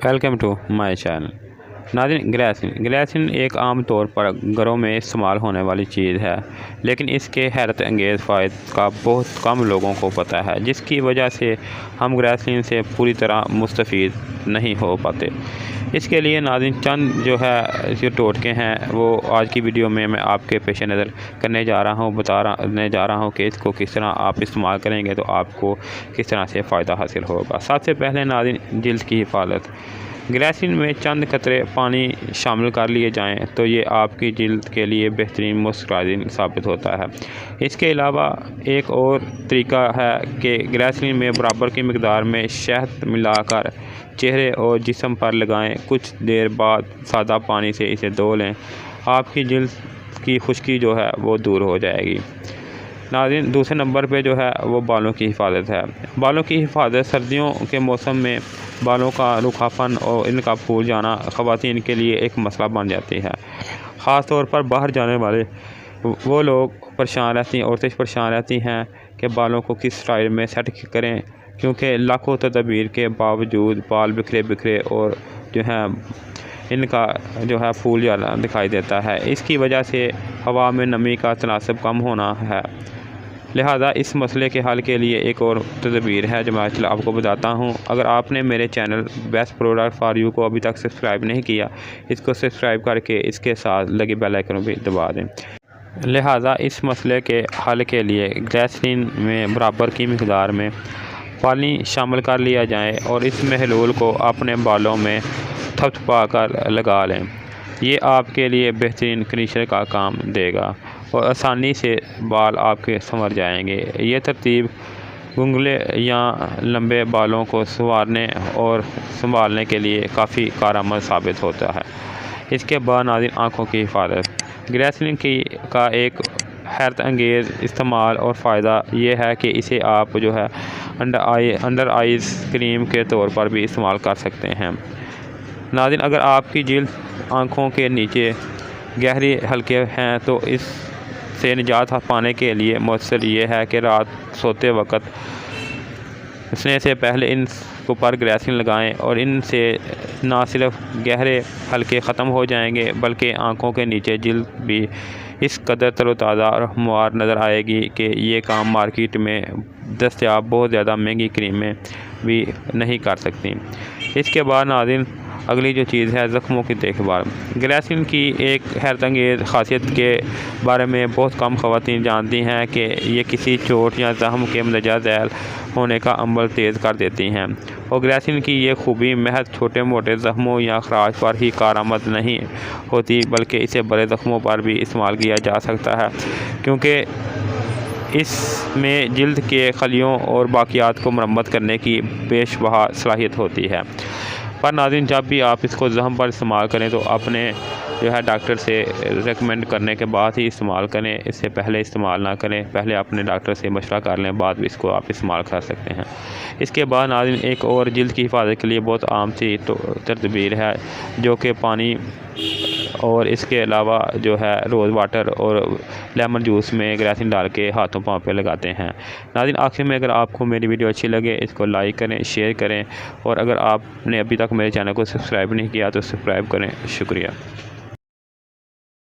Welcome to my channel. नाज़रीन, glycerine एक आम तौर पर घरों में इस्तेमाल होने वाली चीज़ है, लेकिन इसके हैरत अंगेज़ फ़ायदे का बहुत कम लोगों को पता है, जिसकी वजह से हम ग्लिसरीन से पूरी तरह मुस्तफ़ीद नहीं हो पाते। इसके लिए नाज़रीन चंद जो टोटके हैं वो आज की वीडियो में मैं आपके पेश नज़र करने जा रहा हूँ, बताने जा रहा हूँ कि इसको किस तरह आप इस्तेमाल करेंगे तो आपको किस तरह से फ़ायदा हासिल होगा। सबसे पहले नाज़रीन, जिल्द की हिफाजत। ग्लिसरीन में चंद कतरे पानी शामिल कर लिए जाएं तो ये आपकी जिल्द के लिए बेहतरीन मॉइस्चराइजिंग साबित होता है। इसके अलावा एक और तरीका है कि ग्लिसरीन में बराबर की मिकदार में शहद मिलाकर चेहरे और जिस्म पर लगाएं। कुछ देर बाद सादा पानी से इसे धो लें, आपकी जिल्द की खुश्की वो दूर हो जाएगी। नाज़रीन, दूसरे नंबर पे वो बालों की हिफाजत है। बालों की हिफाजत सर्दियों के मौसम में बालों का रूखापन और इनका फूल जाना ख़वातीन के लिए एक मसला बन जाती है। ख़ास तौर पर बाहर जाने वाले वो लोग औरतें परेशान रहती हैं कि बालों को किस स्टाइल में सेट करें, क्योंकि लाखों तदबीर के बावजूद बाल बिखरे और इनका फूल जाना दिखाई देता है। इसकी वजह से हवा में नमी का तनासब कम होना है। लिहाजा इस मसले के हल के लिए एक और तदबीर है जो मैं आज आपको बताता हूँ। अगर आपने मेरे channel best product for you को अभी तक सब्सक्राइब नहीं किया, इसको सब्सक्राइब करके इसके साथ लगे बेल आइकन भी दबा दें। लिहाजा इस मसले के हल के लिए ग्लिसरीन में बराबर की मिकदार में पानी शामिल कर लिया जाए और इस महलूल को अपने बालों में थपथपा कर लगा लें। ये आपके लिए बेहतरीन कंडीशनर का काम देगा और आसानी से बाल आपके संवर जाएंगे। ये तरतीब गुंगले या लंबे बालों को संवारने और संभालने के लिए काफ़ी कारआमद साबित होता है। इसके बाद नाज़रीन, आँखों की हिफाजत। ग्लिसरीन का एक हैरत अंगेज़ इस्तेमाल और फ़ायदा ये है कि इसे आप अंडर आइज़ क्रीम के तौर पर भी इस्तेमाल कर सकते हैं। नाज़रीन, अगर आपकी जिल्द आँखों के नीचे गहरी हल्के हैं तो इससे निजात पाने के लिए मौसर ये है कि रात सोते वक्त सोने से पहले इन पर ग्लिसरीन लगाएं और इनसे ना सिर्फ गहरे हल्के ख़त्म हो जाएंगे बल्कि आँखों के नीचे जिल्द भी इस कदर तरोताज़ा और हमवार नज़र आएगी कि ये काम मार्केट में दस्तयाब बहुत ज़्यादा महंगी क्रीमें भी नहीं कर सकती। इसके बाद नाज़रीन, अगली जो चीज़ है ज़ख्मों की देखभाल। ग्लिसरीन की एक हैरत अंगेज़ खासियत के बारे में बहुत कम ख़वातीन जानती हैं कि ये किसी चोट या ज़ख्म के मंदरजा झैल होने का अमल तेज़ कर देती हैं। और ग्लिसरीन की ये खूबी महज छोटे मोटे ज़ख्मों या खराश पर ही कारआमद नहीं होती, बल्कि इसे बड़े ज़ख्मों पर भी इस्तेमाल किया जा सकता है, क्योंकि इसमें जिल्द के खलियों और बाक़ियात को मरम्मत करने की बेशबहा सलाहियत होती है। पर नाज़रीन, जब भी आप इसको ज़ख्म पर इस्तेमाल करें तो अपने डॉक्टर से रेकमेंड करने के बाद ही इस्तेमाल करें। इससे पहले इस्तेमाल ना करें। पहले अपने डॉक्टर से मशवरा कर लें, बाद भी इसको आप इस्तेमाल कर सकते हैं। इसके बाद नाज़रीन, एक और जिल्द की हिफाजत के लिए बहुत आम सी तदबीर है जो कि पानी और इसके अलावा रोज़ वाटर और लेमन जूस में ग्लिसरीन डाल के हाथों पाँव पे लगाते हैं। नाज़रीन, आखिर में अगर आपको मेरी वीडियो अच्छी लगे इसको लाइक करें, शेयर करें और अगर आपने अभी तक मेरे चैनल को सब्सक्राइब नहीं किया तो सब्सक्राइब करें। शुक्रिया।